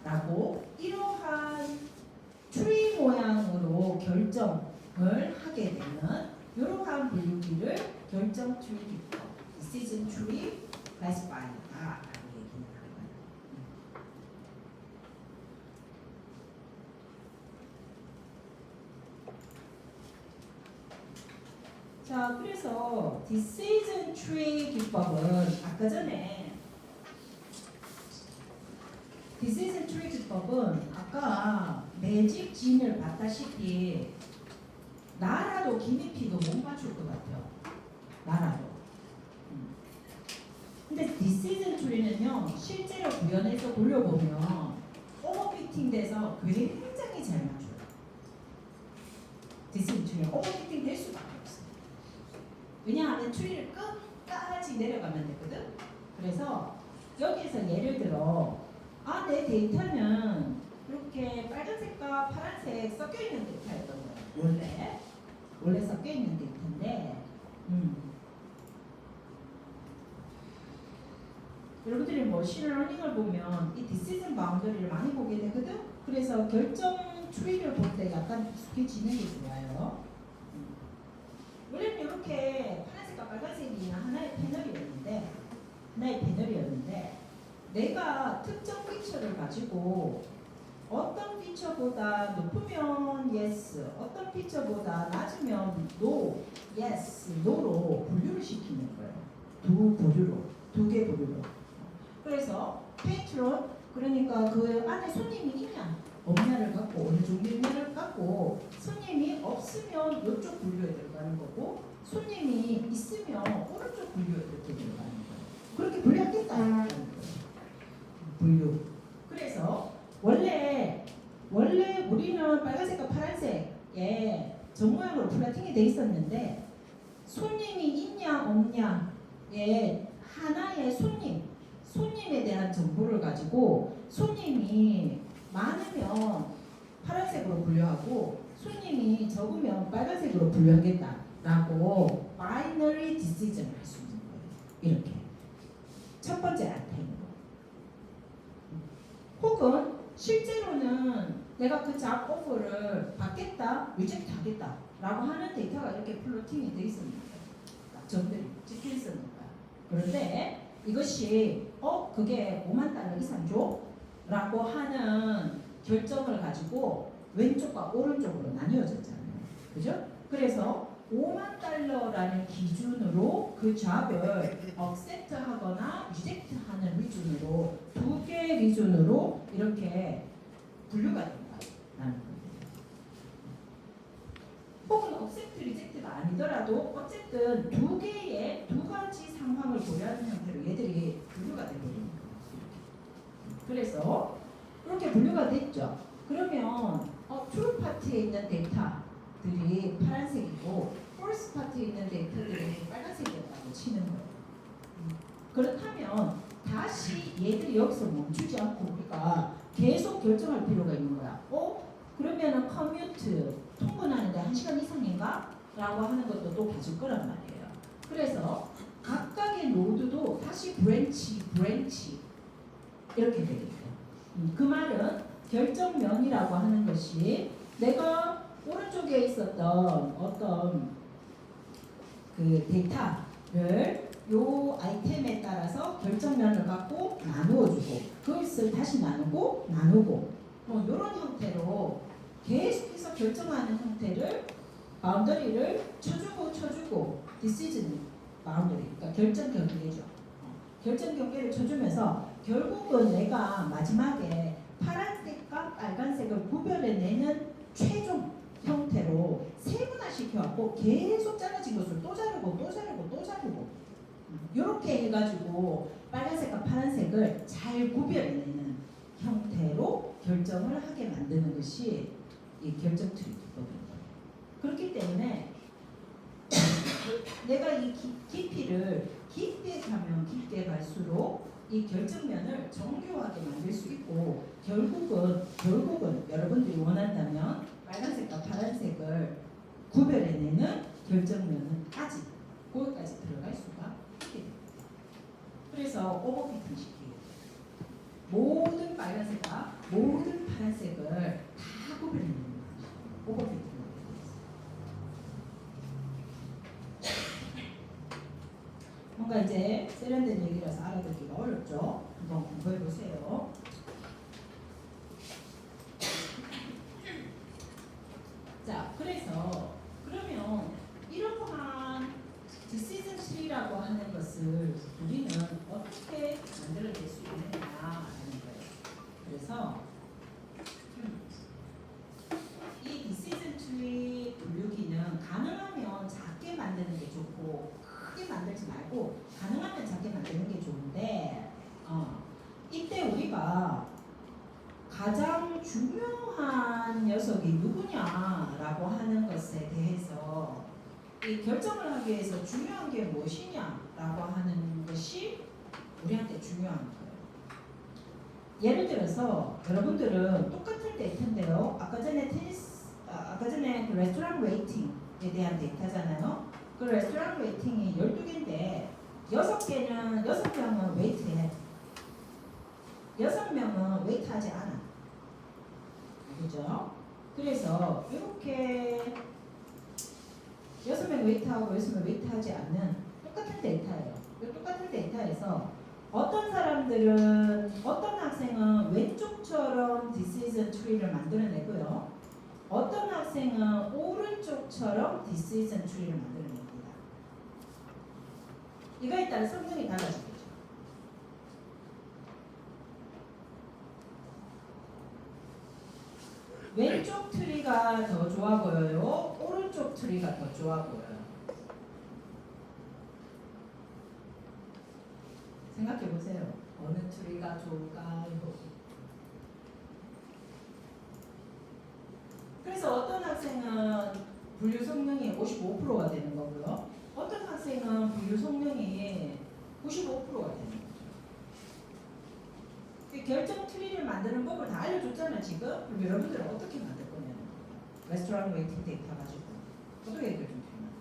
라고 이러한 트리 모양으로 결정을 하게 되는 이러한 분류기를 결정 트리 기법, decision tree classifier다 라고 얘기를 하는 거예요. 자, 그래서 decision tree 기법은 아까 전에 decision tree 기법은 아까 매직 진을 봤다시피 나라도 기니피도 못 맞출 것 같아요. 나라도. 근데 decision tree는요 실제로 구현해서 돌려보면 오버피팅 돼서 굉장히 잘 맞춰요. decision tree는 오버피팅 될 수밖에 없어요. 왜냐하면 트리를 끝까지 내려가면 되거든. 그래서 여기에서 예를 들어 내 데이터는 이렇게 빨간색과 파란색 섞여 있는 데이터였던 거예요. 원래 섞여 있는 데이터인데 여러분들이 머신러닝을 보면 이 디시전 바운더리를 많이 보게 되거든. 그래서 결정 트리를 볼 때 약간 익숙해지는 게 좋아요. 원래는 이렇게 파란색과 빨간색이 하나의 패널이었는데 내가 특정 피처를 가지고 어떤 피처보다 높으면 yes, 어떤 피처보다 낮으면 no, yes, no로 분류를 시키는 거예요. 두 개 부류로. 그래서 페이트론, 그러니까 그 안에 손님이 있냐 없냐를 갖고 어느 정도 있냐를 갖고 손님이 없으면 이쪽 분류에 들어가는 거고 손님이 있으면 오른쪽 분류에 이렇게 들어가는 거예요. 그렇게 분류하겠다. 분류. 그래서 원래 우리는 빨간색과 파란색에 저 모양으로 플라팅이 돼 있었는데 손님이 있냐 없냐에 하나의 손님에 대한 정보를 가지고 손님이 많으면 파란색으로 분류하고 손님이 적으면 빨간색으로 분류하겠다라고 바이너리 디시전을 할 수 있는 거예요. 이렇게 첫 번째 아이템으로. 혹은 실제로는 내가 그 잡 오퍼를 받겠다, 리젝트 하겠다 라고 하는 데이터가 이렇게 플로팅이 돼 있습니다. 점들이 찍혀 있습니다. 그런데 이것이 그게 5만 달러 이상 줘? 라고 하는 결정을 가지고 왼쪽과 오른쪽으로 나뉘어졌잖아요. 그죠? 그래서 5만 달러라는 기준으로 그 잡을 accept 하거나 reject 하는 리준으로 두 개의 리준으로 이렇게 분류가 된다는 거예요. 혹은 accept, reject가 아니더라도 어쨌든 두 가지 상황을 고려하는 형태로 얘들이 분류가 되거든요. 그래서 이렇게 분류가 됐죠. 그러면 true 파트에 있는 데이터들이 파란색이고 false 파트에 있는 데이터들이 빨간색이었다고 치는 거예요. 그렇다면 다시 얘들이 여기서 멈추지 않고 우리가 계속 결정할 필요가 있는 거야. 그러면은 커뮤트 통근하는데 1시간 이상인가? 라고 하는 것도 또 봐줄 거란 말이에요. 그래서 각각의 노드도 다시 브랜치 이렇게 되겠죠. 그 말은 결정면이라고 하는 것이 내가 오른쪽에 있었던 어떤 그 데이터를 요 아이템에 따라서 결정면을 갖고 나누어주고 그것을 다시 나누고 이런 형태로 계속해서 결정하는 형태를 바운더리를 쳐주고 디시전 바운더리 그러니까 결정 경계죠. 결정 경계를 쳐주면서 결국은 내가 마지막에 파란색과 빨간색을 구별해내는 최종 형태로 세분화시켜갖고 계속 잘라진 것을 또 자르고 이렇게 해가지고 빨간색과 파란색을 잘 구별해내는 형태로 결정을 하게 만드는 것이 이 결정 트리 기법입니다. 그렇기 때문에 내가 이 깊이를 깊게 가면 깊게 갈수록 이 결정면을 정교하게 만들 수 있고 결국은 여러분들이 원한다면 빨간색과 파란색을 구별해내는 결정면은 거기까지 들어갈 수가 있게 됩니다. 그래서 오버피팅 시키고 모든 빨간색과 모든 파란색을 다 구별해내는 거예요. 오버피팅을 뭔가 이제 세련된 얘기라서 알아듣기가 어렵죠. 한번 공부해 보세요. 자, 그래서 그러면 이러한 디시즌 트리라고 하는 것을 우리는 어떻게 만들어낼 수 있느냐라는 거예요. 그래서 이 디시즌 트리 분류기는 가능하면 작게 만드는 게 좋고 크게 만들지 말고 가능하면 작게 만드는 게 좋은데 이때 우리가 가장 중요한 녀석이 누구냐라고 하는 것에 대해서 이 결정을 하기 위해서 중요한 게 무엇이냐라고 하는 것이 우리한테 중요한 거예요. 예를 들어서 여러분들은 똑같은 데이터인데요. 아까 전에 그 레스토랑 웨이팅에 대한 데이터잖아요. 그 레스토랑 웨이팅이 12개인데 6명은 웨이트해. 6명은 웨이트하지 않아. 그죠? 그래서 이렇게 6명 웨이트하고 6명 웨이트하지 않는 똑같은 데이터예요. 이 똑같은 데이터에서 어떤 사람들은 어떤 학생은 왼쪽처럼 decision tree를 만들어내고요. 어떤 학생은 오른쪽처럼 decision tree를 만들어냅니다. 이거에 따라 성능이 달라지겠죠. 왼쪽 트리가 더 좋아 보여요? 오른쪽 트리가 더 좋아 보여요? 생각해 보세요. 어느 트리가 좋을까요? 그래서 어떤 학생은 분류 성능이 55%가 되는 거고요. 어떤 학생은 분류 성능이 95%가 되는 거죠. 결정 트리를 만드는 법을 다 알려줬잖아요, 지금. 그럼 여러분들은 어떻게 만들 거냐는 거예요. 레스토랑 웨이팅 데이터 가지고 어떻게 결정 트리 만들까?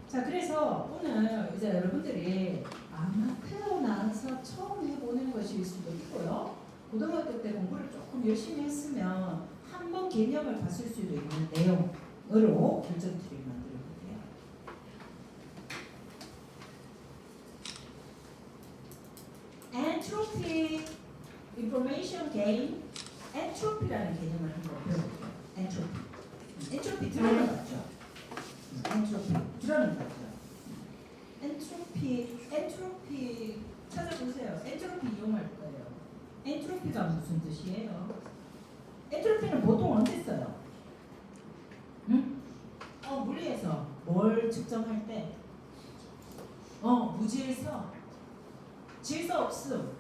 자, 그래서 오늘 이제 여러분들이 아마 태어나서 처음 해보는 것일 수도 있고요. 고등학교 때 공부를 조금 열심히 했으면 한 번 개념을 봤을 수도 있는 내용으로 결정 트리를 만들어 볼게요. 엔트로피, information gain, 엔트로피라는 개념을 한번 배워볼게요. 엔트로피 들어는 봤죠? 엔트로피 들어는 봤죠? 엔트로피 찾아보세요. 엔트로피 이용할 거예요. 엔트로피가 무슨 뜻이에요? 엔트로피는 보통 언제 써요? 응? 물리에서 뭘 측정할 때? 무질서. 질서 없음.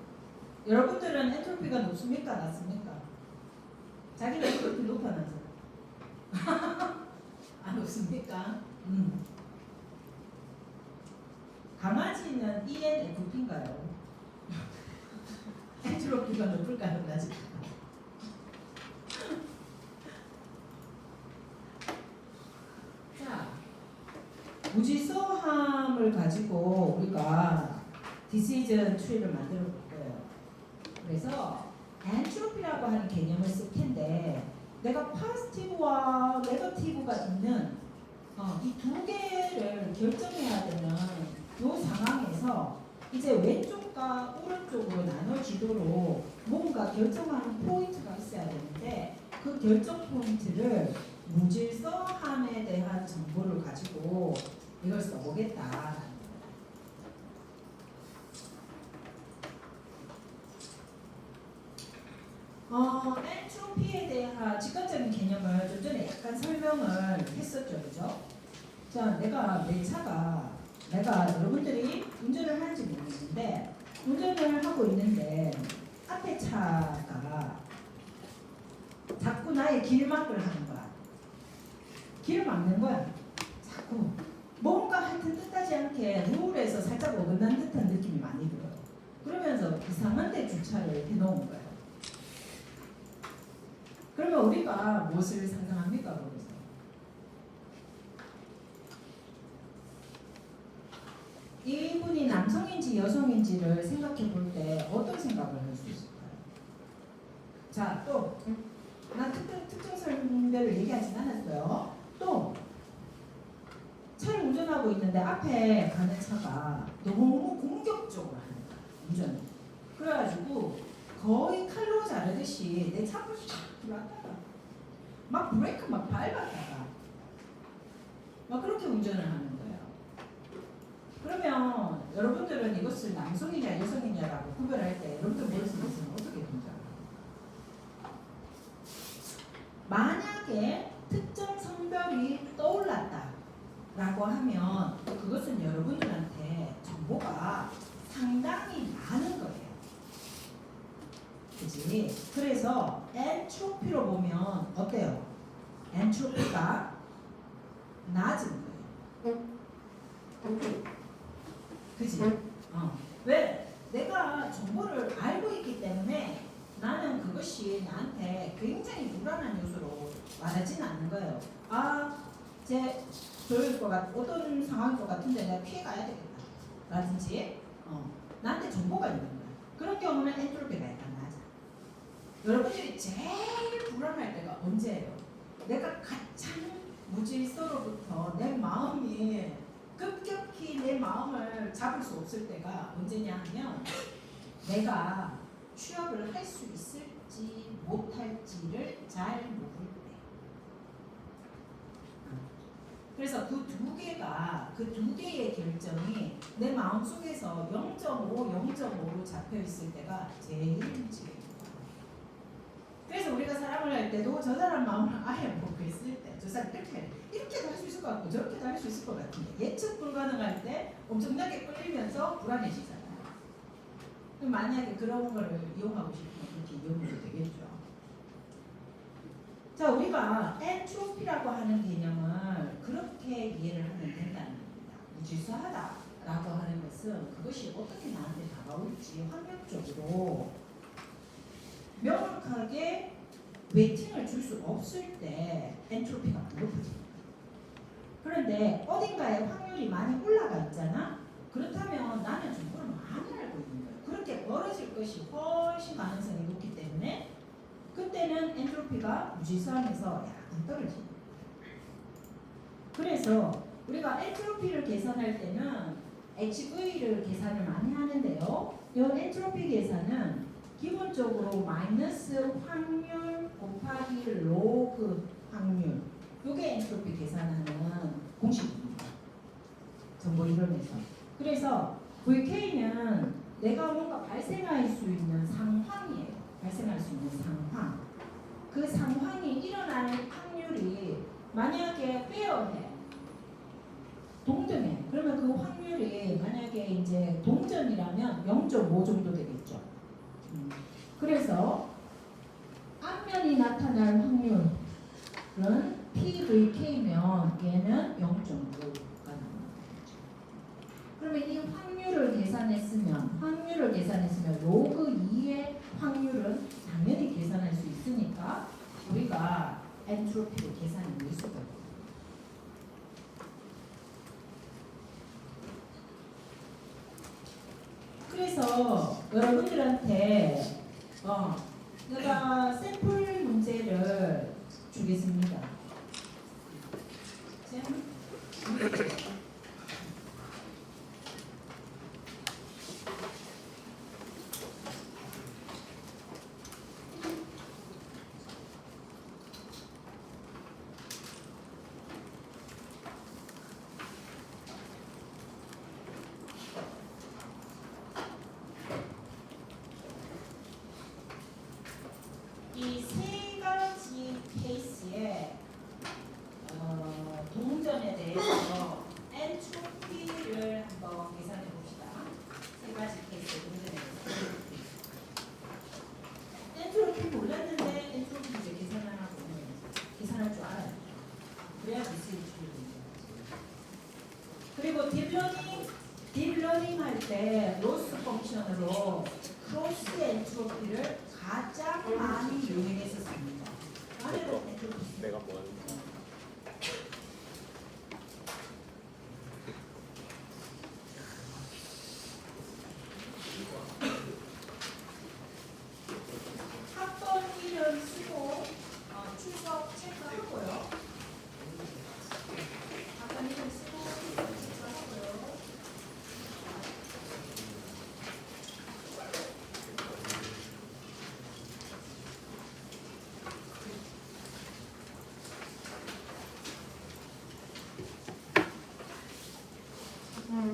여러분들은 엔트로피가 높습니까? 낮습니까? 자기는 엔트로피 높아나죠? 안 높습니까? 강아지는 ENFP인가요? 엔트로피가 높을까요? 낮을까요? 자, 무질서함을 가지고 우리가 decision tree를 만들어 볼 거예요. 그래서 엔트로피라고 하는 개념을 쓸 텐데 내가 포지티브와 네거티브가 있는 이 두 개를 결정해야 되는 이 상황에서 이제 왼쪽과 오른쪽으로 나눠지도록 뭔가 결정하는 포인트가 있어야 되는데 그 결정 포인트를 무질서함에 대한 정보를 가지고 이걸 써보겠다. 엔트로피에 대한 직관적인 개념을 좀 전에 약간 설명을 했었죠, 그죠? 자, 내가 여러분들이 운전을 하는지 모르겠는데 운전을 하고 있는데 앞에 차가 자꾸 나의 길막을 하는 거야. 길을 막는 거야. 자꾸 뭔가 하여튼 뜻하지 않게 룰에서 살짝 어긋난 듯한 느낌이 많이 들어요. 그러면서 이상한 데 주차를 해놓은 거예요. 그러면 우리가 무엇을 상상합니까? 거기서? 이분이 남성인지 여성인지를 생각해 볼 때 어떤 생각을 할 수 있을까요? 자, 또 난 특정성별을 얘기하진 않았어요. 또 차를 운전하고 있는데 앞에 가는 차가 너무 공격적으로 하는 거야. 운전. 그래가지고 거의 칼로 자르듯이 내 차를 샥 들어왔다가 막 브레이크 막 밟았다가 막 그렇게 운전을 하는 거예요. 그러면 여러분들은 이것을 남성이냐 여성이냐라고 구별할 때 여러분들 머릿속에서는 어떻게 분석해요? 만약에 특정 성별이 떠올랐다라고 하면 그것은 여러분들한테 정보가 상당히 많은 거예요. 그치? 그래서 엔트로피로 보면 어때요? 엔트로피가 낮은 거예요. 그치? 왜? 내가 정보를 알고 있기 때문에 나는 그것이 나한테 굉장히 불안한 요소로 와닿지는 않는 거예요. 제 저일 것 같, 어떤 상황일 것 같은데 내가 피해가야 되겠다. 라든지, 나한테 정보가 있는 거야. 그런 경우는 엔트로피가 약간 낮아. 여러분들이 제일 불안할 때가 언제예요? 내가 가장 무질서로부터 내 마음이 급격히 내 마음을 잡을 수 없을 때가 언제냐 하면 내가 취업을 할 수 있을지 못할지를 잘 모를 때. 그래서 그 두 개의 결정이 내 마음속에서 0.5로 잡혀 있을 때가 제일 문제예요. 그래서 우리가 사람을 할 때도 저 사람 마음을 아예 모르겠을 때, 저 사람 이렇게도 할 수 있을 것 같고 저렇게도 할 수 있을 것 같은데 예측 불가능할 때 엄청나게 끌리면서 불안해지잖아요. 만약에 그런 거를 이용하고 싶으면 그렇게 이용해도 되겠죠. 자, 우리가 엔트로피라고 하는 개념을 그렇게 이해를 하면 된다는 겁니다. 무질서하다라고 하는 것은 그것이 어떻게 나한테 다가올지 환경적으로 명확하게 웨이팅을 줄 수 없을 때 엔트로피가 높아집니다. 그런데 어딘가에 확률이 많이 올라가 있잖아? 그렇다면 나는 정보를 많이 알고 있는 거예요. 그렇게 벌어질 것이 훨씬 가능성이 높기 때문에 그때는 엔트로피가 무질서하면서 약간 떨어집니다. 그래서 우리가 엔트로피를 계산할 때는 HV를 계산을 많이 하는데요. 이 엔트로피 계산은 기본적으로 마이너스 확률 곱하기 로그 확률, 이게 엔트로피 계산하는 공식입니다. 정보 이론에서. 그래서 VK는 내가 뭔가 발생할 수 있는 상황이에요. 발생할 수 있는 상황. 그 상황이 일어날 확률이 만약에 페어해, 동등해. 그러면 그 확률이 만약에 이제 동전이라면 0.5 정도 되겠죠. 그래서 앞면이 나타날 확률은 PVK면 얘는 0.5가 나옵니다. 그러면 이 확률을 계산했으면 로그 2의 확률은 당연히 계산할 수 있으니까 우리가 엔트로피를 계산할 수가 있습니다. 그래서 여러분들한테 내가 샘플 문제를 주겠습니다. 이 세 가지 케이스의 동전에 대해서 엔트로피를 한번 계산해 봅시다. 세 가지 케이스의 동전에 대해서. 엔트로피 몰랐는데 엔트로피 이제 계산할 줄 알아요. 그래야 미스를 줄여줍니다. 그리고 딥러닝 할 때 로스 펑션으로 크로스 엔트로피를 가장 많이 이용했었습니다. 아래로 거. 땡겨주세요. 내가 뭐 하는